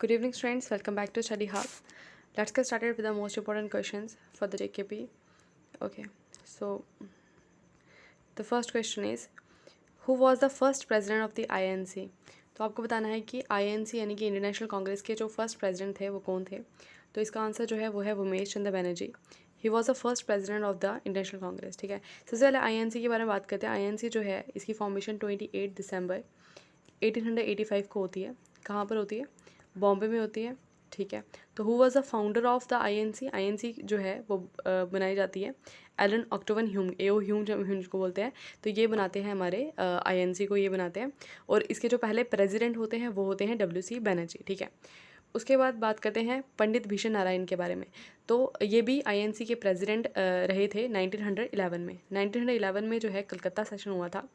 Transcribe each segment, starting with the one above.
Good evening, students. Welcome back to Study Hub. Let's get started with the most important questions for the JKP. Okay, so the first question is, who was the first president of the INC? तो आपको बताना है कि INC यानी कि Indian National Congress के जो first president थे वो कौन थे. तो इसका आंसर जो है वो है Umesh Chandra Banerjee. He was the first president of the Indian National Congress. ठीक है, सबसे पहले INC के बारे में बात करते हैं. INC जो है इसकी फॉर्मेशन 28 दिसंबर 1885 को होती है. कहाँ पर होती है? बॉम्बे में होती है. ठीक है, तो who was the founder of the INC जो है वो बनाई जाती है एलन ऑक्टोवन ह्यूम, एओ ह्यूम को बोलते हैं. तो ये बनाते हैं हमारे INC को, ये बनाते हैं. और इसके जो पहले प्रेसिडेंट होते हैं वो होते हैं WC बनर्जी. ठीक है, उसके बाद बात करते हैं पंडित भीषण नारायण के बारे में. तो ये भी INC के प्रेसिडेंट रहे थे 1911 में. 1911 में जो है कलकत्ता सेशन हुआ था.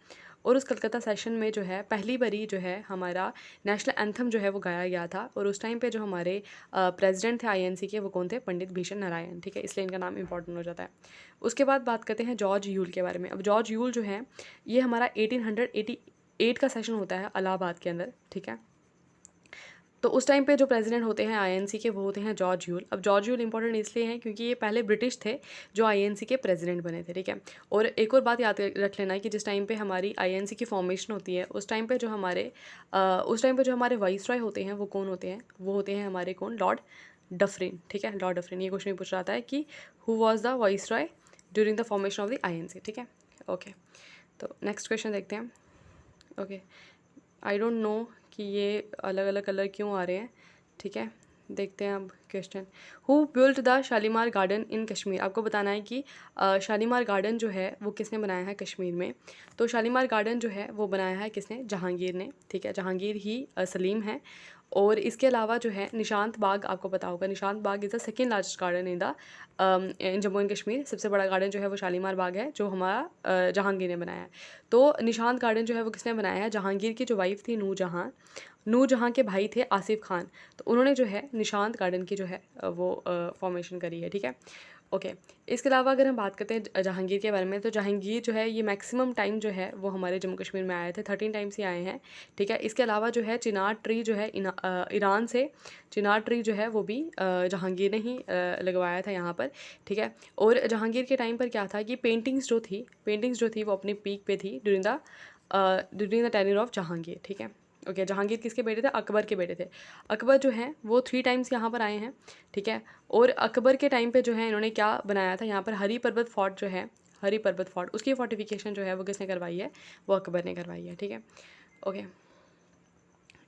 और उस कलकत्ता सेशन में जो है पहली बारी जो है हमारा नेशनल एंथम जो है वो गाया गया था. और उस टाइम पे जो हमारे प्रेसिडेंट थे INC के वो कौन थे? पंडित भीषण नारायण. ठीक है, इसलिए इनका नाम इंपॉर्टेंट हो जाता है. उसके बाद बात करते हैं जॉर्ज यूल के बारे में. अब जॉर्ज यूल जो है ये हमारा 1888 का सेशन होता है इलाहाबाद के अंदर. ठीक है, तो उस टाइम पे जो प्रेसिडेंट होते हैं INC के वो होते हैं जॉर्ज यूल. अब जॉर्ज यूल इंपॉर्टेंट इसलिए हैं क्योंकि ये पहले ब्रिटिश थे जो INC के प्रेसिडेंट बने थे. ठीक है, और एक और बात याद रख लेना है कि जिस टाइम पे हमारी INC की फॉर्मेशन होती है उस टाइम पे जो हमारे वाइसरॉय होते हैं वो कौन होते हैं? वो होते हैं हमारे कौन? Lord Dufferin. ठीक है, लॉर्ड डफरिन. ये क्वेश्चन भी पूछ रहा था कि who was the viceroy during the formation of the INC. ठीक है, ओके. तो नेक्स्ट क्वेश्चन देखते हैं. ओके, आई डोंट नो कि ये अलग अलग कलर क्यों आ रहे हैं. ठीक है, देखते हैं अब question. Who built the Shalimar garden इन कश्मीर? आपको बताना है कि शालीमार गार्डन जो है वो किसने बनाया है कश्मीर में. तो शालीमार गार्डन जो है वो बनाया है किसने? जहांगीर ने. ठीक है, जहांगीर ही सलीम है. और इसके अलावा जो है निशांत बाग, आपको पता होगा Nishant Bagh is the second largest garden in Jammu and Kashmir. सबसे बड़ा गार्डन जो है वो शालीमार बाग है जो हमारा जहांगीर ने बनाया है. तो निशांत गार्डन जो है वो किसने बनाया है? जहांगीर की जो वाइफ थी नूरजहाँ के भाई थे आसिफ खान. तो उन्होंने जो है निशांत गार्डन की जो है वो फॉर्मेशन करी है. ठीक है, ओके. इसके अलावा अगर हम बात करते हैं जहांगीर के बारे में, तो जहांगीर जो है ये मैक्सिमम टाइम जो है वो हमारे जम्मू कश्मीर में आए थे. 13 टाइम्स ही आए हैं. ठीक है, इसके अलावा जो है चिनार ट्री जो है ईरान से चिनार ट्री जो है वो भी जहांगीर ने ही लगवाया था यहाँ पर. ठीक है, और जहांगीर के टाइम पर क्या था कि पेंटिंग्स जो थी वो अपनी पीक पे थी during the tenure of Jahangir. ठीक है, ओके. जहांगीर किसके बेटे थे? अकबर के बेटे थे. अकबर जो हैं वो 3 टाइम्स यहाँ पर आए हैं. ठीक है, और अकबर के टाइम पे जो है इन्होंने क्या बनाया था यहाँ पर? हरी पर्वत फोर्ट जो है, हरी पर्वत फोर्ट, उसकी फोर्टिफिकेशन जो है वो किसने करवाई है? वो अकबर ने करवाई है. ठीक है, ओके.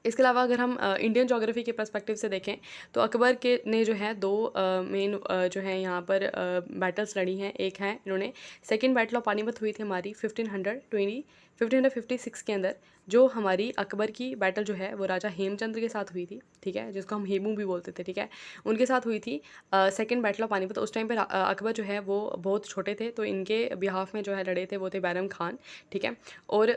इसके अलावा अगर हम इंडियन जोग्राफी के पर्सपेक्टिव से देखें तो अकबर के ने जो है 2 मेन जो है यहाँ पर बैटल्स लड़ी हैं. एक है इन्होंने सेकेंड बैटल ऑफ पानीपत हुई थी हमारी 1556 के अंदर. जो हमारी अकबर की बैटल जो है वो राजा हेमचंद्र के साथ हुई थी. ठीक है, जिसको हम हेमू भी बोलते थे. ठीक है, उनके साथ हुई थी सेकेंड बैटल ऑफ पानीपत. उस टाइम पर अकबर जो है वो बहुत छोटे थे तो इनके बिहाफ में जो है लड़े थे वो थे बैरम खान. ठीक है, और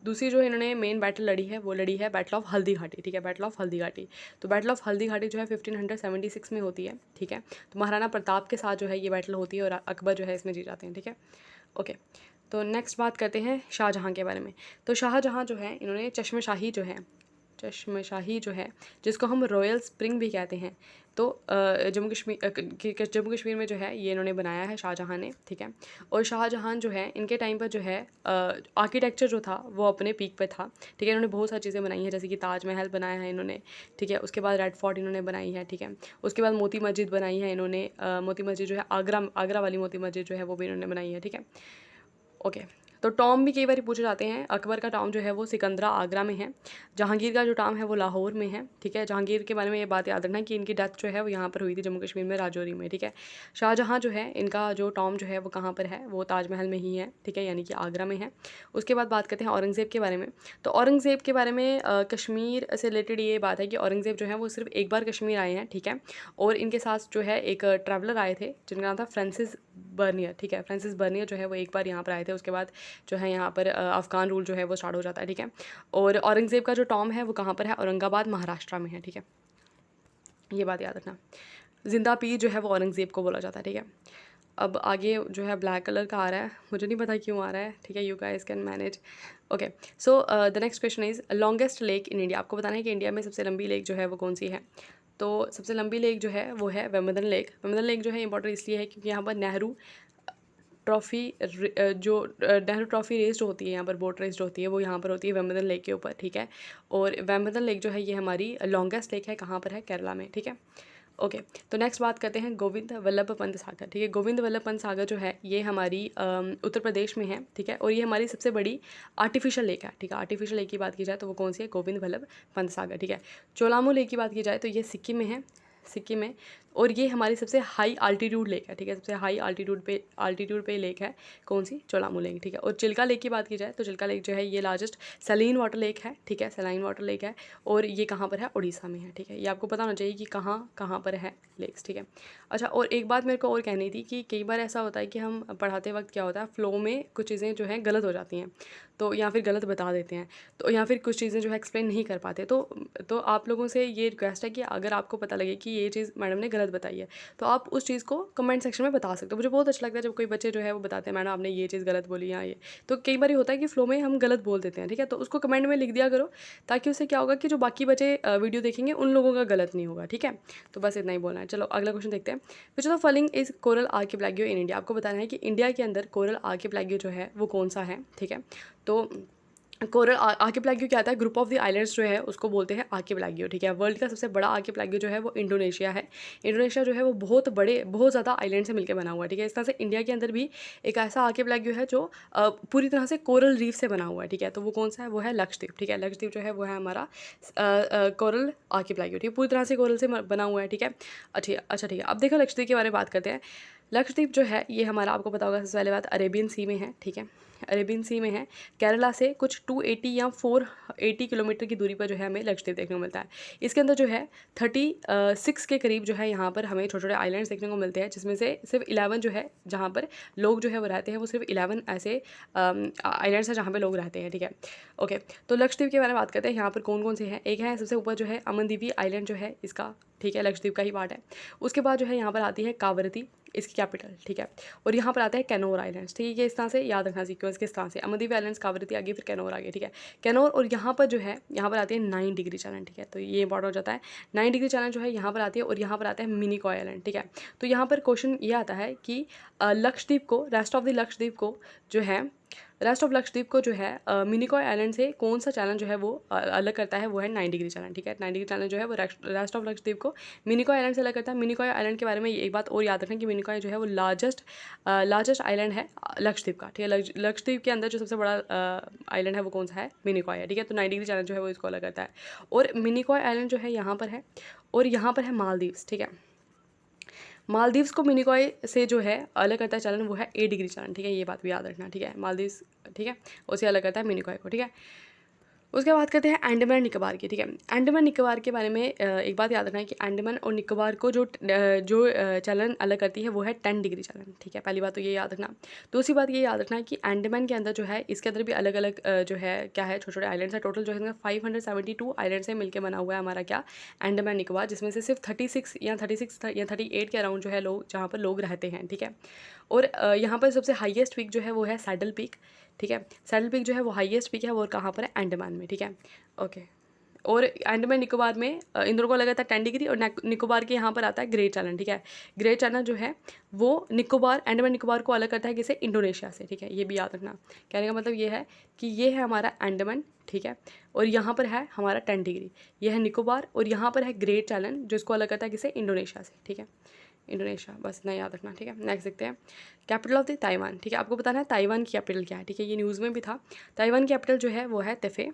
दूसरी जो इन्होंने मेन बैटल लड़ी है वो लड़ी है बैटल ऑफ हल्दी घाटी. ठीक है, बैटल ऑफ हल्दी घाटी. तो बैटल ऑफ हल्दी घाटी जो है 1576 में होती है. ठीक है, तो महाराणा प्रताप के साथ जो है ये बैटल होती है और अकबर जो है इसमें जीत जाते हैं. ठीक है, ओके. तो नेक्स्ट बात करते हैं शाहजहाँ के बारे में. तो शाहजहाँ जो है इन्होंने चश्मशाही जो है जिसको हम रॉयल स्प्रिंग भी कहते हैं. तो जम्मू कश्मीर में जो है ये इन्होंने बनाया है शाहजहाँ ने. ठीक है, और शाहजहाँ जो है इनके टाइम पर जो है आर्किटेक्चर जो था वो अपने पीक पे था. ठीक है, इन्होंने बहुत सारी चीज़ें बनाई हैं जैसे कि ताजमहल बनाया है इन्होंने. ठीक है, उसके बाद रेड फोर्ट इन्होंने बनाई है. ठीक है, उसके बाद मोती मस्जिद बनाई है इन्होंने. मोती मस्जिद जो है आगरा वाली मोती मस्जिद जो है वो भी इन्होंने बनाई है. ठीक है, ओके. तो टॉम भी कई बार पूछे जाते हैं. अकबर का टॉम जो है वो सिकंदरा आगरा में है. जहांगीर का जो टॉम है वो लाहौर में है. ठीक है, जहांगीर के बारे में ये बात याद रखना कि इनकी डेथ जो है वो यहाँ पर हुई थी जम्मू कश्मीर में राजौरी में. ठीक है, शाहजहाँ जो है इनका जो टॉम जो है वो कहाँ पर है? वो ताजमहल में ही है. ठीक है, यानी कि आगरा में है. उसके बाद बात करते हैं औरंगज़ेब के बारे में. तो औरंगज़ेब के बारे में कश्मीर से रिलेटेड ये बात है कि औरंगज़ेब जो है वो सिर्फ एक बार कश्मीर आए हैं. ठीक है, और इनके साथ जो है एक ट्रैवलर आए थे जिनका नाम था फ्रांसिस बर्नियर. ठीक है, फ्रांसिस बर्नियर जो है वो एक बार यहाँ पर आए थे. उसके बाद जो है यहाँ पर अफ़गान रूल जो है वो स्टार्ट हो जाता है. ठीक है, और औरंगज़ेब का जो टॉम है वो कहाँ पर है? औरंगाबाद महाराष्ट्र में है. ठीक है, ये बात याद रखना. जिंदा पीर जो है वो औरंगज़ेब को बोला जाता है. ठीक है, अब आगे जो है ब्लैक कलर का आ रहा है, मुझे नहीं पता क्यों आ रहा है, ठीक है, you guys can manage. Okay, so the next question is longest lake in India. आपको बताना है कि इंडिया में सबसे लंबी लेक जो है वो कौन सी है। तो सबसे लंबी लेक जो है वो है वेम्बलडन लेक। वेम्बलडन लेक जो है इंपॉर्टेंट इसलिए है क्योंकि यहाँ पर नेहरू ट्रॉफ़ी जो नेहरू ट्रॉफ़ी रेस जो होती है यहाँ पर, बोट रेस जो होती है वो यहाँ पर होती है वेम्बलडन लेक के ऊपर, ठीक है। और वेम्बलडन लेक जो है ये हमारी लॉन्गेस्ट लेक है, कहाँ पर है, केरला में, ठीक है। ओके, तो नेक्स्ट बात करते हैं गोविंद वल्लभ पंत सागर, ठीक है। गोविंद वल्लभ पंत सागर जो है ये हमारी उत्तर प्रदेश में है, ठीक है। और ये हमारी सबसे बड़ी आर्टिफिशियल लेक है, ठीक है। आर्टिफिशियल लेक की बात की जाए तो वो कौन सी है, गोविंद वल्लभ पंत सागर, ठीक है। चोलामू लेक की बात की जाए तो ये सिक्किम में है, सिक्किम में। और ये हमारी सबसे हाई अल्टीट्यूड लेक है, ठीक है। सबसे हाई अल्टीट्यूड पे लेक है, कौन सी, चोलामू लेक, ठीक है। और चिल्का लेक की बात की जाए तो चिल्का लेक जो है ये लार्जेस्ट सैलिन वाटर लेक है, ठीक है, सैलाइन वाटर लेक है। और ये कहाँ पर है, उड़ीसा में है, ठीक है। ये आपको पता होना चाहिए कि कहाँ कहाँ पर है लेक्स, ठीक है। अच्छा, और एक बात मेरे को और कहनी थी कि कई बार ऐसा होता है कि हम पढ़ाते वक्त क्या होता है, फ़्लो में कुछ चीज़ें जो हैं गलत हो जाती हैं, तो या फिर गलत बता देते हैं, तो या फिर कुछ चीज़ें जो है एक्सप्लेन नहीं कर पाते। तो आप लोगों से ये रिक्वेस्ट है कि अगर आपको पता लगे कि ये चीज़ मैडम ने गलत बताई है तो आप उस चीज़ को कमेंट सेक्शन में बता सकते हो। मुझे बहुत अच्छा लगता है जब कोई बच्चे जो है वो बताते हैं मैडम आपने ये चीज़ गलत बोली या ये। तो कई बार होता है कि फ़्लो में हम गलत बोल देते हैं, ठीक है। तो उसको कमेंट में लिख दिया करो, ताकि उससे क्या होगा कि जो बाकी बच्चे वीडियो देखेंगे उन लोगों का गलत नहीं होगा, ठीक है। तो बस इतना ही बोलना है। चलो अगला क्वेश्चन देखते हैं। Which of the following is coral archipelago in India. आपको बताना है कि इंडिया के अंदर कोरल आर्किपेलागो जो है वो कौन सा है, ठीक है। तो कोरल आर्किपेलागो क्या आता है, ग्रुप ऑफ द आइलैंड्स जो है उसको बोलते हैं आर्किपेलागो, ठीक है। वर्ल्ड का सबसे बड़ा आर्किपेलागो जो है वो इंडोनेशिया है। इंडोनेशिया जो है वो बहुत ज़्यादा आइलैंड से मिलकर बना हुआ है, ठीक है। इस तरह से इंडिया के अंदर भी एक ऐसा आर्किपेलागो है जो पूरी तरह से कोरल रीफ से बना हुआ है, ठीक है। तो वो कौन सा है, वो है लक्षद्वीप, ठीक है। लक्षद्वीप जो है वो है हमारा कोरल आर्किपेलागो, ठीक है, पूरी तरह से कोरल से बना हुआ है, ठीक है। अच्छा ठीक है, अब देखो लक्षद्वीप के बारे में बात करते हैं। लक्षद्वीप जो है ये हमारा, आपको पता होगा सबसे पहले बात, अरेबियन सी में है, ठीक है। अरेबियन सी में है। केरला से कुछ 280 या 480 किलोमीटर की दूरी पर जो है हमें लक्षद्वीप देखने को मिलता है। इसके अंदर जो है 36 के करीब जो है यहाँ पर हमें छोटे छोटे आइलैंड्स देखने को मिलते हैं, जिसमें से सिर्फ 11 जो है जहाँ पर लोग जो है वो रहते हैं, वो सिर्फ 11 ऐसे आइलैंड्स हैं जहाँ पर लोग रहते हैं, ठीक है। ओके, तो लक्षद्वीप के बारे में बात करते हैं। यहाँ पर कौन कौन से हैं, एक है सबसे ऊपर जो है अमनदीवी आइलैंड जो है इसका, ठीक है, लक्षद्वीप का ही पार्ट है। उसके बाद जो है यहाँ पर आती है कावरती, इसकी कैपिटल, ठीक है। और यहाँ पर आता है कैनोर आइलैंड्स, ठीक है। ये इस तरह से याद रखना सीक्वेंस किस तरह से, अमनदीप आइलैंड्स, कावरती आगे, फिर कैनोर आगे, ठीक है। कैनोर, और यहाँ पर जो है यहाँ पर आती है 9 डिग्री चैलेंज, ठीक है। तो ये इंपॉर्टेंट हो जाता है। 9 डिग्री चैलेंज जो है यहाँ पर आती है, और यहाँ पर आता है मिनिकॉय आइलैंड, ठीक है। तो यहाँ पर क्वेश्चन ये आता है कि लक्षद्वीप को, रेस्ट ऑफ द लक्षद्वीप को जो है, रेस्ट ऑफ लक्षद्वीप को जो है मिनिकॉय आइलैंड से कौन सा चैलेंज जो है वो अलग करता है, वो है 9 डिग्री चैलेंज, ठीक है। 9 डिग्री चैलेंज जो है वो रेस्ट ऑफ लक्षद्वीप को मिनिकॉय आइलैंड से अलग करता है। मिनिकॉय आइलैंड के बारे में एक बात और याद रखें कि मिनिकॉय जो है वो लार्जेस्ट आइलैंड है लक्षद्वीप का, ठीक है। लक्षद्वीप के अंदर जो सबसे बड़ा आइलैंड है वो कौन सा है, मिनिकॉय है, ठीक है। तो 9 डिग्री चैलेंज जो है वो इसको अलग करता है। और मिनिकॉय आइलैंड जो है यहाँ पर है, और यहाँ पर है मालदीव्स, ठीक है। मालदीव्स को मिनिकॉय से जो है अलग करता है चलन, वो है 8 डिग्री चलन, ठीक है। ये बात भी याद रखना, ठीक है। मालदीव्स, ठीक है, उसे अलग करता है मिनिकॉय को, ठीक है। उसके बाद करते हैं अंडमान निकोबार की, ठीक है। अंडमान निकोबार के बारे में एक बात याद रखना है कि अंडमान और निकोबार को जो चलन अलग करती है वो है 10 डिग्री चलन, ठीक है। पहली बात तो ये याद रखना। दूसरी बात ये याद रखना है कि अंडमान के अंदर जो है इसके अंदर भी अलग अलग जो है क्या है, छोटे छोटे आइलैंड्स है। टोटल जो है 572 आइलैंड से मिलकर बना हुआ है हमारा क्या, अंडमान निकोबार, जिसमें से सिर्फ 36 या 38 के अराउंड जो है लोग, जहाँ पर लोग रहते हैं, ठीक है। और यहाँ पर सबसे हाईएस्ट पीक जो है वो है सैडल पीक, ठीक है। सैडल पीक जो है वो हाईएस्ट पीक है, वो कहाँ पर है, अंडमान में, ठीक है। ओके, और अंडमान निकोबार में इन दोनों को लगा था 10 डिग्री, और निकोबार के यहाँ पर आता है ग्रेट चैलेंज, ठीक है। ग्रेट चैलेंज जो है वो निकोबार, अंडमान निकोबार को अलग करता है किसे, इंडोनेशिया से, ठीक है। ये भी याद रखना। कहने का मतलब ये है कि ये है हमारा अंडमान, ठीक है, और यहाँ पर है हमारा 10 डिग्री, ये है निकोबार, और यहाँ पर है ग्रेट चैलेंज जो इसको अलग करता है किसे, इंडोनेशिया से, ठीक है। इंडोनेशिया, बस इतना याद रखना, ठीक है। नेक्स्ट देखते हैं कैपिटल ऑफ द ताइवान, ठीक है। आपको बताना है ताइवान की कैपिटल क्या है, ठीक है। ये न्यूज़ में भी था। ताइवान की कैपिटल जो है वो है तेफे।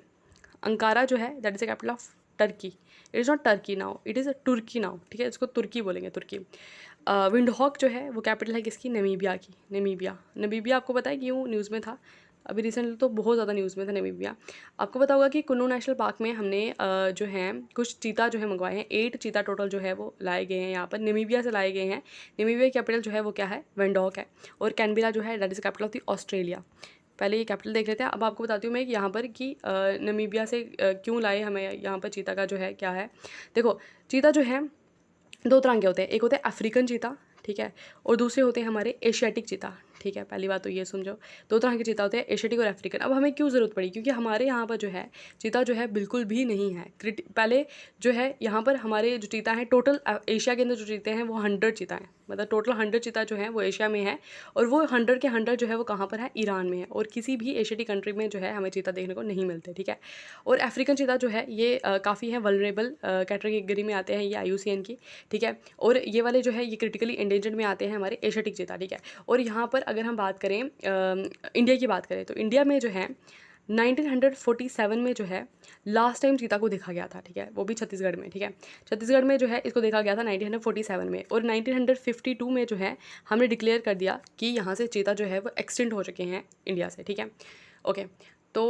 अंकारा जो है that is the capital of Turkey. It is not Turkey now, it is a Turkiye now, ठीक है। इसको तुर्की बोलेंगे, तुर्की। विंडहॉक जो है वो कैपिटल है किसकी, नमीबिया की। नमीबिया आपको पता है क्यों न्यूज़ में था, अभी रिसेंटली तो बहुत ज़्यादा न्यूज़ में था नमीबिया। आपको पता होगा कि कुन्नू नेशनल पार्क में हमने जो है कुछ चीता जो है मंगवाए हैं, 8 चीता टोटल जो है वो लाए गए हैं यहाँ पर, नमीबिया से लाए गए हैं। नमीबिया की कैपिटल जो है वो क्या है, विंडहॉक है। और कैनबेरा जो है that is capital of the Australia. पहले ये कैपिटल देख लेते हैं। अब आपको बताती हूँ मैं कि यहाँ पर कि नमीबिया से क्यों लाए हमें यहाँ पर चीता का जो है क्या है। देखो, चीता जो है 2 तरह के होते हैं, एक होता है अफ्रीकन चीता, ठीक है, और दूसरे होते हैं हमारे एशियाटिक चीता, ठीक है। पहली बात तो ये समझो, दो तरह के चीता होते हैं, एशियाटिक और अफ्रीकन। अब हमें क्यों ज़रूरत पड़ी, क्योंकि हमारे यहाँ पर जो है चीता जो है बिल्कुल भी नहीं है। पहले जो है यहाँ पर हमारे जो चीता हैं टोटल एशिया के अंदर जो चीते हैं वो 100 चीता हैं, मतलब टोटल 100 चीता जो है वो एशिया में है, और वो 100 के 100 जो है वो कहाँ पर है, ईरान में है, और किसी भी एशियाटिक कंट्री में जो है हमें चीता देखने को नहीं मिलते, ठीक है। और अफ्रीकन चीता जो है ये काफ़ी है वल्नरेबल कैटेगरी में आते हैं, ये IUCN की, ठीक है। और ये वाले जो है ये क्रिटिकली एंडेंजर्ड में आते हैं हमारे एशियाटिक चीता, ठीक है। और यहाँ पर अगर हम बात करें इंडिया की बात करें, तो इंडिया में जो है 1947 में जो है लास्ट टाइम चीता को देखा गया था, ठीक है, वो भी छत्तीसगढ़ में, ठीक है। छत्तीसगढ़ में जो है इसको देखा गया था 1947 में, और 1952 में जो है हमने डिक्लेयर कर दिया कि यहाँ से चीता जो है वो एक्सटिंक्ट हो चुके हैं इंडिया से, ठीक है। ओके, तो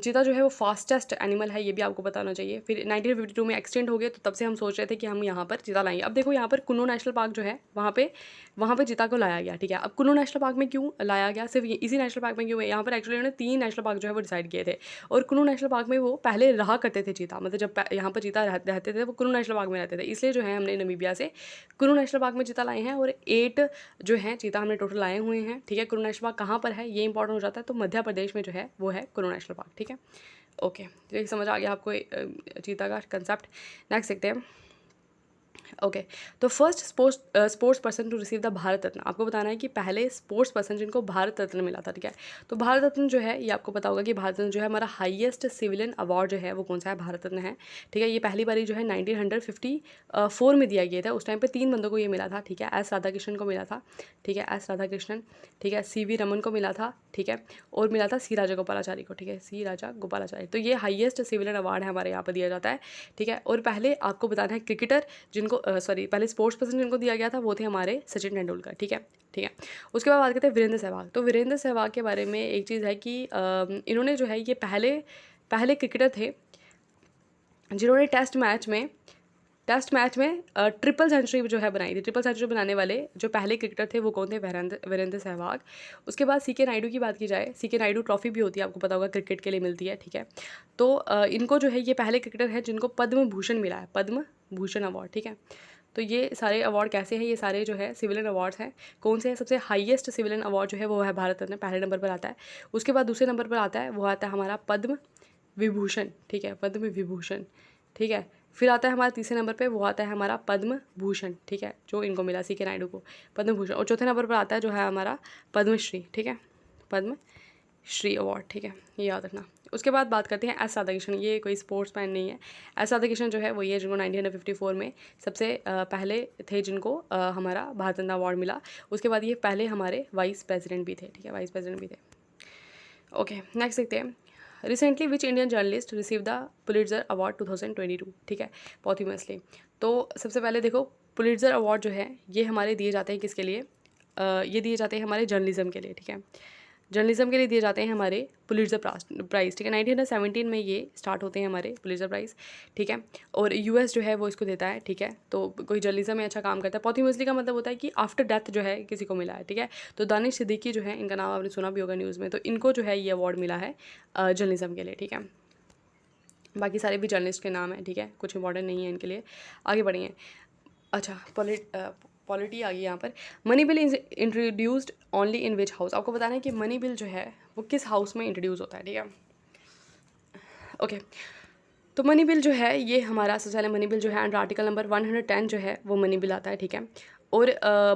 चीता जो है वो फास्टेस्ट एनिमल है, ये भी आपको बताना चाहिए। फिर 1952 में एक्सटेंड हो गए, तो तब से हम सोच रहे थे कि हम यहाँ पर चीता लाएंगे। अब देखो यहाँ पर कुन्नू नेशनल पार्क जो है वहाँ पे चीता को लाया गया, ठीक है। अब कुन्नू नेशनल पार्क में क्यों लाया गया, सिर्फ इसी नेशनल पार्क में क्यों है, यहाँ पर एक्चुअली उन्होंने 3 नेशनल पार्क जो है वो डिसाइड किए थे, और कुन्नू नेशनल पार्क में वो पहले रहा करते थे चीता, मतलब जब यहाँ पर चीता रहते थे वो कुन्नू नेशनल पार्क में रहते थे, इसलिए जो है हमने नमीबिया से कुन्नू नेशनल पार्क में चीता लाए हैं, और 8 जो है चीता हमने टोटल लाए हुए हैं, ठीक है। कुन्नू नेशनल पार्क कहाँ पर है ये इंपॉर्टेंट हो जाता है, तो मध्य प्रदेश में जो है वो है कुन्नू नेशनल पार्क, ठीक है। ओके, तो ये समझ आ गया आपको चीता का कंसेप्ट। नेक्स्ट देखते हैं। ओके, तो first sports person to receive the Bharat Ratna, आपको बताना है कि पहले स्पोर्ट्स पर्सन जिनको भारत रत्न मिला था, ठीक है। तो भारत रत्न जो है ये आपको पता होगा कि भारत रत्न जो है हमारा हाईएस्ट सिविलियन अवार्ड जो है वो कौन सा है, भारत रत्न है, ठीक है। ये पहली बारी जो है 1954 में दिया गया था, उस टाइम पे 3 बंदों को ये मिला था, ठीक है। एस राधाकृष्णन को मिला था, ठीक है, एस राधाकृष्णन, ठीक है, CV रमन को मिला था, ठीक है, और मिला था C राजा गोपालाचारी को, ठीक है, C राजा गोपालाचारी। तो ये हाईएस्ट सिविलियन अवार्ड है हमारे यहाँ पर दिया जाता है, ठीक है। और पहले आपको बताना है क्रिकेटर जिनको पहले स्पोर्ट्स पर्सन जिनको दिया गया था वो थे हमारे सचिन तेंदुलकर, ठीक है, ठीक है। उसके बाद बात करते हैं वीरेंद्र सहवाग। तो वीरेंद्र सहवाग के बारे में एक चीज़ है कि इन्होंने जो है ये पहले क्रिकेटर थे जिन्होंने टेस्ट मैच में ट्रिपल सेंचुरी जो है बनाई थी। ट्रिपल सेंचुरी बनाने वाले जो पहले क्रिकेटर थे वो कौन थे, वीरेंद्र सहवाग। उसके बाद CK नायडू की बात की जाए, CK नायडू ट्रॉफी भी होती है, आपको पता होगा क्रिकेट के लिए मिलती है, ठीक है। तो इनको जो है ये पहले क्रिकेटर है जिनको पद्म भूषण मिला है, पद्म भूषण अवार्ड, ठीक है। तो ये सारे अवार्ड कैसे हैं, ये सारे जो है सिविलियन अवार्ड्स हैं। कौन से हैं, सबसे हाईएस्ट सिविलियन अवार्ड जो है वो है भारत रत्न, पहले नंबर पर आता है। उसके बाद दूसरे नंबर पर आता है वो आता है हमारा पद्म विभूषण, ठीक है, पद्म विभूषण, ठीक है। फिर आता है हमारा तीसरे नंबर पे वो आता है हमारा पद्म भूषण, ठीक है, जो इनको मिला CK नायडू को पद्म भूषण। और चौथे नंबर पर आता है जो है हमारा पद्मश्री, ठीक है, पद्मश्री अवार्ड, ठीक है, ये याद रखना। उसके बाद बात करते हैं एस राधाकृष्णन। ये कोई स्पोर्ट्स मैन नहीं है। एस राधाकृष्णन जो है वो ये जिनको 1954 में सबसे पहले थे जिनको हमारा भारत रत्न अवार्ड मिला। उसके बाद ये पहले हमारे वाइस प्रेसिडेंट भी थे, ठीक है, वाइस प्रेसिडेंट भी थे। ओके, नेक्स्ट देखते हैं। Recently which Indian journalist receive the Pulitzer award 2022, ठीक है, पॉथ्यूमसली। तो सबसे पहले देखो पुलिट्जर अवार्ड जो है ये हमारे दिए जाते हैं किसके लिए, ये दिए जाते हैं हमारे जर्नलिज्म के लिए, ठीक है। जर्नलिज्म के लिए दिए जाते हैं हमारे पुलिट्जर प्राइज़, ठीक है। 1917 में ये स्टार्ट होते हैं हमारे पुलिट्जर प्राइज़, ठीक है। और US जो है वो इसको देता है, ठीक है। तो कोई जर्नलिज्म में अच्छा काम करता है। पॉथ्यूमसली का मतलब होता है कि आफ्टर डेथ जो है किसी को मिला है, ठीक है। तो दानिश सिद्दीकी जो है, इनका नाम आपने सुना भी होगा न्यूज़ में, तो इनको जो है ये अवार्ड मिला है जर्नलिज्म के लिए, ठीक है। बाकी सारे भी जर्नलिस्ट के नाम हैं, ठीक है, कुछ इंपॉर्टेंट नहीं है इनके लिए। आगे बढ़िए। अच्छा, पॉलिटी आ गई यहाँ पर। Money bill is introduced only in which house, आपको बताना है कि मनी बिल जो है वो किस हाउस में इंट्रोड्यूस होता है, ठीक है। ओके, तो मनी बिल जो है ये हमारा सबसे पहले मनी बिल जो है अंडर आर्टिकल नंबर 110 जो है वो मनी बिल आता है, ठीक है। और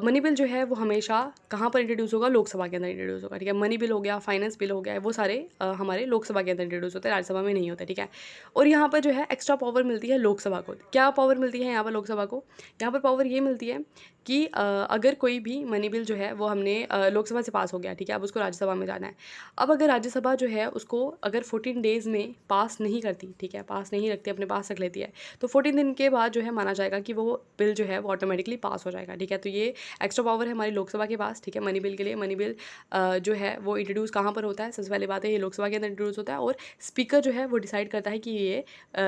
मनी बिल जो है वो हमेशा कहाँ पर इंट्रोड्यूस होगा, लोकसभा के अंदर इंट्रोड्यूस होगा, ठीक है। मनी बिल हो गया, फाइनेंस बिल हो गया, वो सारे हमारे लोकसभा के अंदर इंट्रोड्यूस होते हैं, राज्यसभा में नहीं होते, ठीक है। और यहाँ पर जो है एक्स्ट्रा पावर मिलती है लोकसभा को। क्या पावर मिलती है यहाँ पर लोकसभा को, यहाँ पर पावर ये मिलती है कि अगर कोई भी मनी बिल जो है वो हमने लोकसभा से पास हो गया, ठीक है, अब उसको राज्यसभा में जाना है। अब अगर राज्यसभा जो है उसको अगर 14 डेज़ में पास नहीं करती, ठीक है, पास नहीं रखती, अपने पास रख लेती है, तो 14 दिन के बाद जो है माना जाएगा कि वो बिल जो है वो ऑटोमेटिकली पास हो जाएगा, ठीक है। तो ये एक्स्ट्रा पावर है हमारी लोकसभा के पास, ठीक है, मनी बिल के लिए। मनी बिल जो है वो इंट्रोड्यूस कहाँ पर होता है, सबसे पहली बात है ये लोकसभा के अंदर इंट्रोड्यूस होता है, और स्पीकर जो है वो डिसाइड करता है कि ये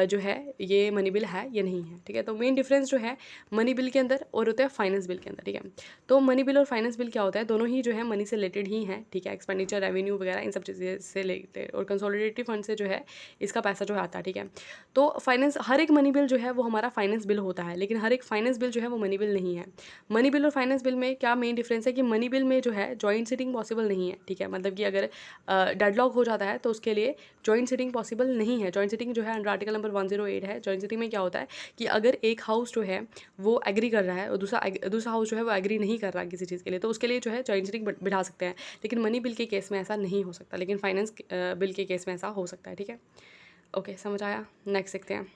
जो है ये मनी बिल है या नहीं है, ठीक है। तो मेन डिफरेंस जो है मनी बिल के अंदर और होता है फाइनेंस बिल के अंदर, ठीक है। तो मनी बिल और फाइनेंस बिल क्या होता है, दोनों ही जो है मनी से रिलेटेड ही हैं, ठीक है, एक्सपेंडिचर, रेवेन्यू वगैरह इन सब चीज़ें से रिलेटेड, और कंसोलिडेटेड फंड से जो है इसका पैसा जो आता है, ठीक है। तो फाइनेंस, हर एक मनी बिल जो है वो हमारा फाइनेंस बिल होता है, लेकिन हर एक फाइनेंस बिल जो है वो मनी बिल नहीं है। मनी बिल और फाइनेंस बिल में क्या मेन डिफरेंस है कि मनी बिल में जो है जॉइंट सिटिंग पॉसिबल नहीं है, ठीक है, मतलब कि अगर डेडलॉक हो जाता है तो उसके लिए जॉइंट सिटिंग पॉसिबल नहीं है। जॉइंट सिटिंग जो है अंडर आर्टिकल नंबर 108 है। जॉइंट सिटिंग में क्या होता है कि अगर एक हाउस जो है वो एग्री कर रहा है और दूसरा हाउस जो है वो एग्री नहीं कर रहा है किसी चीज़ के लिए, तो उसके लिए जो है जॉइंट सिटिंग बिठा सकते हैं। लेकिन मनी बिल के केस में ऐसा नहीं हो सकता, लेकिन फाइनेंस बिल के केस में ऐसा हो सकता है, ठीक है। ओके, समझ आया। नेक्स्ट देखते हैं।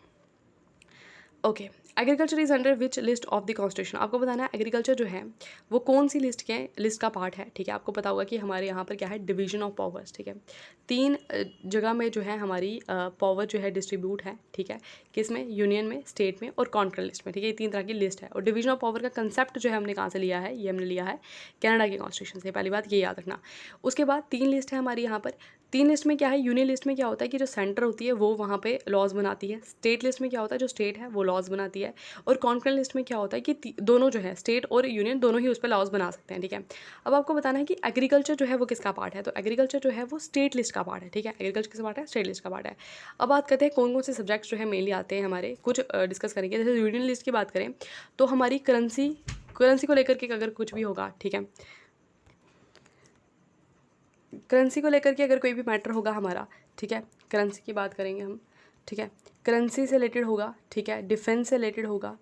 Okay, agriculture is under which list of the constitution. आपको बताना है एग्रीकल्चर जो है वो कौन सी लिस्ट का पार्ट है, ठीक है। आपको पता होगा कि हमारे यहाँ पर क्या है, डिवीजन ऑफ पावर्स, ठीक है। 3 जगह में जो है हमारी पावर जो है डिस्ट्रीब्यूट है, ठीक है। किस में, यूनियन में, स्टेट में और कॉन्ट्रल लिस्ट में, ठीक है। ये 3 तरह की लिस्ट है। और डिवीजन ऑफ पावर का कंसेप्ट जो है हमने कहाँ से लिया है, ये हमने लिया है कनाडा के कॉन्स्टिट्यूशन से। पहली बात ये याद रखना। उसके बाद 3 लिस्ट है हमारी यहाँ पर। 3 लिस्ट में क्या है, यूनियन लिस्ट में क्या होता है कि जो सेंटर होती है वो वहाँ पे लॉज बनाती है। स्टेट लिस्ट में क्या होता है, जो स्टेट है वो लॉज बनाती है। और कॉन्करेंट लिस्ट में क्या होता है कि दोनों जो है, स्टेट और यूनियन दोनों ही उस पर लॉज बना सकते हैं, ठीक है। अब आपको बताना है कि एग्रीकल्चर जो है वो किसका पार्ट है, तो एग्रीकल्चर जो है वो स्टेट लिस्ट का पार्ट है, ठीक है। एग्रीकल्चर किसका पार्ट है, स्टेट लिस्ट का पार्ट है। अब बात करते हैं कौन कौन से सब्जेक्ट्स जो है मेनली आते हैं हमारे, कुछ डिस्कस करेंगे। जैसे यूनियन लिस्ट की बात करें तो हमारी करेंसी को लेकर के अगर कुछ भी होगा, ठीक है, करेंसी को लेकर के अगर कोई भी मैटर होगा हमारा, ठीक है, करेंसी की बात करेंगे हम, ठीक है, करेंसी से रिलेटेड होगा, ठीक है, डिफेंस से रिलेटेड होगा,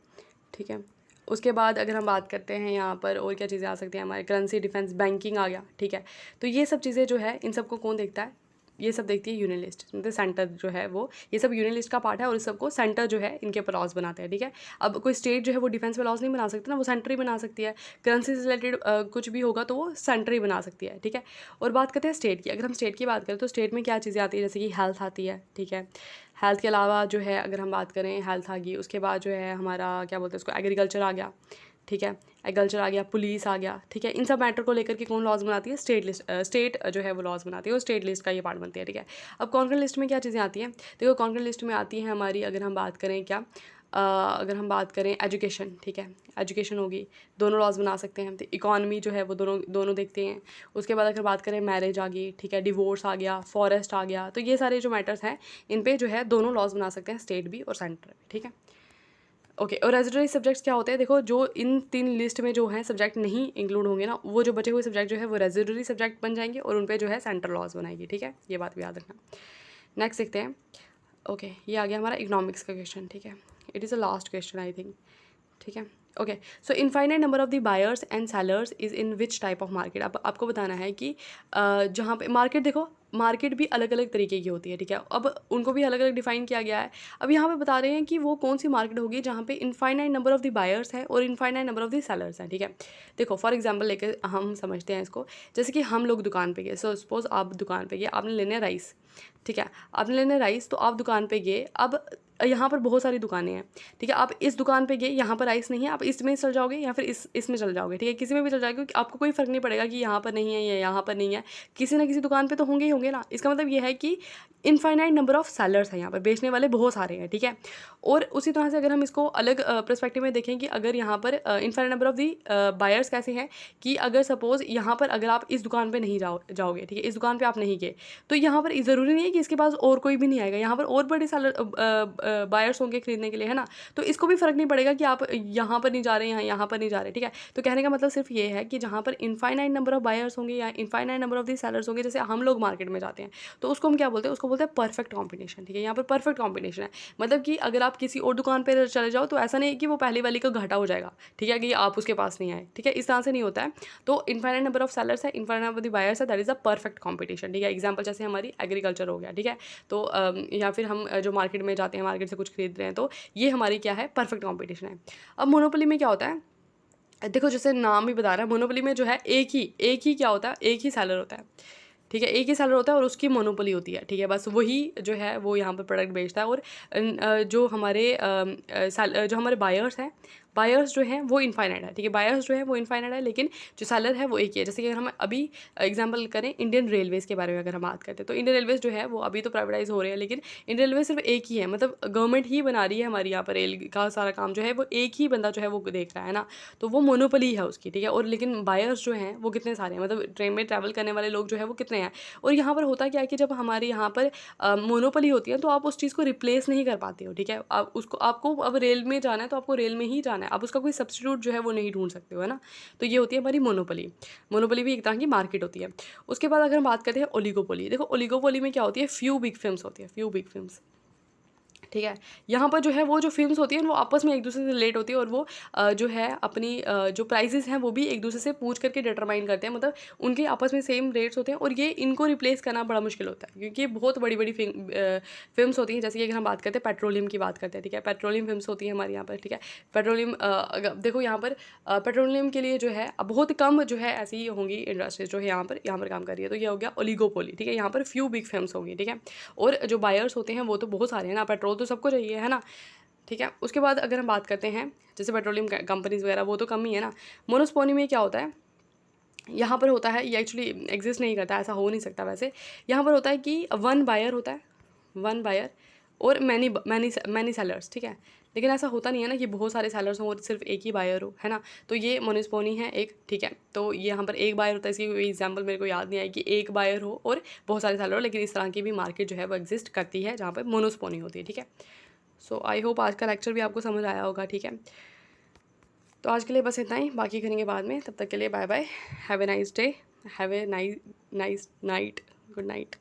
ठीक है। उसके बाद अगर हम बात करते हैं यहाँ पर और क्या चीज़ें आ सकती हैं हमारे, करेंसी, डिफेंस, बैंकिंग आ गया, ठीक है। तो ये सब चीज़ें जो है इन सबको कौन देखता है, ये सब देखती है यूनियन लिस्ट, मतलब सेंटर जो है वो, ये सब यूनियन लिस्ट का पार्ट है और इस सबको सेंटर जो है इनके ऊपर लॉज बनाते हैं, ठीक है। अब कोई स्टेट जो है वो डिफेंस पे लॉज नहीं बना सकती ना, वो सेंटर ही बना सकती है। करेंसी से रिलेटेड कुछ भी होगा तो वो सेंटर ही बना सकती है, ठीक है। और बात करते हैं स्टेट की। अगर हम स्टेट की बात करें तो स्टेट में क्या चीज़ें आती है, जैसे कि हेल्थ आती है, ठीक है। हेल्थ के अलावा जो है अगर हम बात करें, हेल्थ आ गई, उसके बाद जो है हमारा क्या बोलते हैं उसको, एग्रीकल्चर आ गया, ठीक है, एग्रीकल्चर आ गया, पुलिस आ गया, ठीक है। इन सब मैटर को लेकर के कौन लॉज बनाती है, स्टेट जो है वो लॉज बनाती है और स्टेट लिस्ट का ये पार्ट बनती है, ठीक है। अब कॉन्करेंट लिस्ट में क्या चीज़ें आती हैं, देखो कॉन्करेंट लिस्ट में आती है हमारी, अगर हम बात करें क्या, अगर हम बात करें एजुकेशन, ठीक है, एजुकेशन होगी, दोनों लॉज बना सकते हैं। तो इकॉनमी जो है वो दोनों दोनों देखते हैं। उसके बाद अगर बात करें मैरिज आ गई, ठीक है, डिवोर्स आ गया, फॉरेस्ट आ गया, तो ये सारे जो मैटर्स हैं इन पे जो है दोनों लॉज बना सकते हैं, स्टेट भी और सेंटर भी, ठीक है। ओके, और रेजिडरी सब्जेक्ट्स क्या होते हैं, देखो जो इन 3 लिस्ट में जो हैं सब्जेक्ट नहीं इंक्लूड होंगे ना, वो जो बचे हुए सब्जेक्ट जो है वो रेजिडरी सब्जेक्ट बन जाएंगे और उन पे जो है सेंटर लॉज बनाएगी, ठीक है। ये बात भी याद रखना। नेक्स्ट देखते हैं। ओके, ये आ गया हमारा इकोनॉमिक्स का क्वेश्चन, ठीक है। It is a last question I think, ठीक है। Okay, so infinite number of the buyers and sellers is in which type of market. अब आपको बताना है कि जहाँ पे मार्केट, देखो मार्केट भी अलग अलग तरीके की होती है, ठीक है। अब उनको भी अलग अलग डिफाइन किया गया है। अब यहाँ पे बता रहे हैं कि वो कौन सी मार्केट होगी जहाँ पे infinite number of the buyers है और infinite number of the sellers हैं, ठीक है। देखो फॉर एग्जांपल लेके हम समझते हैं इसको, जैसे कि हम लोग दुकान पे गए, सो सपोज आप दुकान पे गए, आपने लेने राइस, ठीक है, आपने लेने राइस, तो आप दुकान पे गए। अब यहाँ पर बहुत सारी दुकानें हैं, ठीक है। आप इस दुकान पे गए, यहाँ पर राइस नहीं है, आप इसमें चल जाओगे या फिर इसमें चल जाओगे, ठीक है, किसी में भी चल जाओगे, क्योंकि आपको कोई फ़र्क नहीं पड़ेगा कि यहाँ पर नहीं है या यहाँ पर नहीं है, किसी ना किसी दुकान पे तो होंगे ही होंगे ना। इसका मतलब ये है कि इनफाइनाइट नंबर ऑफ सेलर्स हैं, यहाँ पर बेचने वाले बहुत सारे हैं, ठीक है। और उसी तरह से अगर हम इसको अलग पर्सपेक्टिव में देखें कि अगर यहाँ पर infinite number of the buyers कैसे हैं, कि अगर सपोज़ यहाँ पर अगर आप इस दुकान पर नहीं जाओगे, ठीक है, इस दुकान पर आप नहीं गए, तो यहाँ पर ज़रूरी नहीं है कि इसके पास और कोई भी नहीं आएगा, यहाँ पर और बड़े सेलर बायर्स होंगे खरीदने के लिए, है ना। तो इसको भी फ़र्क नहीं पड़ेगा कि आप यहाँ पर नहीं जा रहे हैं, यहाँ पर नहीं जा रहे, ठीक है। तो कहने का मतलब सिर्फ ये है कि जहाँ पर इनफाइनाइट नंबर ऑफ बायर्स होंगे या infinite number of the sellers होंगे, जैसे हम लोग मार्केट में जाते हैं, तो उसको हम क्या बोलते हैं, उसको बोलते हैं परफेक्ट कॉम्बिनेशन, ठीक है। यहाँ पर परफेक्ट कॉम्बिनेशन है, मतलब कि अगर आप किसी और दुकान पर चले जाओ तो ऐसा नहीं है कि वो पहले वाली का घाटा हो जाएगा, ठीक है, कि आप उसके पास नहीं आए, ठीक है, इस तरह से नहीं होता है। तो इनफाइनाइट नंबर ऑफ सेलर्स है, infinite number of the buyers है, that is a perfect competition, ठीक है। एग्जाम्पल जैसे हमारी एग्रीकल्चर हो गया, ठीक है, तो या फिर हम जो मार्केट में जाते हैं, मार्केट से कुछ खरीद रहे हैं, तो ये हमारी क्या है, परफेक्ट कॉम्पिटिशन है। अब मोनोपोली में क्या होता है, देखो जैसे नाम ही बता रहा है, मोनोपोली में जो है एक ही क्या होता है, एक ही सेलर होता है, ठीक है, एक ही सेलर होता है और उसकी मोनोपोली होती है, ठीक है। बस वही जो है वो यहाँ पर प्रोडक्ट बेचता है। और जो हमारे बायर्स हैं, बायर्स जो हैं वो इनफाइनाइट है, ठीक है, बायर्स जो है वो इनफाइनाइट है, लेकिन जो सेलर है वो एक ही है। जैसे कि अगर हम अभी एग्जांपल करें इंडियन रेलवेज़ के बारे में अगर हम बात करते हैं, तो इंडियन रेलवेज़ जो है वो अभी तो प्राइवेटाइज हो रहे हैं, लेकिन इंडियन रेलवे सिर्फ एक ही है, मतलब गवर्नमेंट ही बना रही है हमारी यहाँ पर, रेल का सारा काम जो है वो एक ही बंदा जो है वो देख रहा है ना, तो वो मोनोपोली है उसकी, ठीक है। और लेकिन बायर्स जो हैं वो कितने सारे हैं, मतलब ट्रेन में ट्रैवल करने वाले लोग जो है वो कितने हैं। और यहाँ पर होता क्या है कि जब हमारे यहाँ पर मोनोपोली होती है तो आप उस चीज़ को रिप्लेस नहीं कर पाते हो, ठीक है। आप उसको, आपको अब रेल में जाना है तो आपको रेल में ही जाना है, आप उसका कोई सब्स्टिट्यूट जो है वो नहीं ढूंढ सकते हो, है ना। तो ये होती है हमारी मोनोपोली। मोनोपोली भी एक तरह की मार्केट होती है। उसके बाद अगर हम बात करते हैं ओलिगोपोली, देखो ओलिगोपोली में क्या होती है, फ्यू बिग फिल्म्स होती है, फ्यू बिग फिल्म्स, ठीक है। यहाँ पर जो है वो जो फिल्म्स होती हैं वो आपस में एक दूसरे से रिलेट होती है, और वो जो है अपनी जो प्राइजेस हैं वो भी एक दूसरे से पूछ करके डिटरमाइन करते हैं, मतलब उनके आपस में सेम रेट्स होते हैं, और ये इनको रिप्लेस करना बड़ा मुश्किल होता है, क्योंकि ये बहुत बड़ी बड़ी फिल्म्स होती हैं। जैसे कि अगर हम बात करते हैं पेट्रोलियम की बात करते हैं, ठीक है, पेट्रोलियम फिल्म्स होती हैं हमारे यहाँ पर, ठीक है। पेट्रोलियम देखो यहाँ पर पेट्रोलियम के लिए जो है अब बहुत कम जो है ऐसी होंगी इंडस्ट्रीज जो है यहाँ पर काम कर रही है, तो ये हो गया ओलिगोपोली, ठीक है। यहाँ पर फ्यू बिग फिल्म्स होंगी, ठीक है, और जो बायर्स होते हैं वो तो बहुत सारे हैं ना, पेट्रोल तो सबको चाहिए, है ना, ठीक है। उसके बाद अगर हम बात करते हैं जैसे पेट्रोलियम कंपनीज वगैरह, वो तो कम ही है ना। मोनोस्पोनी में क्या होता है, यहाँ पर होता है, ये एक्चुअली एग्जिस्ट नहीं करता, ऐसा हो नहीं सकता वैसे। यहाँ पर होता है कि वन बायर होता है, वन बायर और मैनी मैनी मैनी सेलर्स, ठीक है। लेकिन ऐसा होता नहीं है ना कि बहुत सारे सेलर्स हों और सिर्फ एक ही बायर हो, है ना। तो ये मोनोस्पोनी है एक, ठीक है। तो ये यहाँ पर एक बायर होता है, इसकी कोई एग्जांपल मेरे को याद नहीं आई कि एक बायर हो और बहुत सारे सेलर हो, लेकिन इस तरह की भी मार्केट जो है वो एग्जिस्ट करती है जहाँ पर मोनोस्पोनी होती है, ठीक है। सो आई होप आज का लेक्चर भी आपको समझ आया होगा, ठीक है। तो आज के लिए बस इतना ही, बाकी करेंगे बाद में। तब तक के लिए bye bye, have a nice day, have a nice night, good night.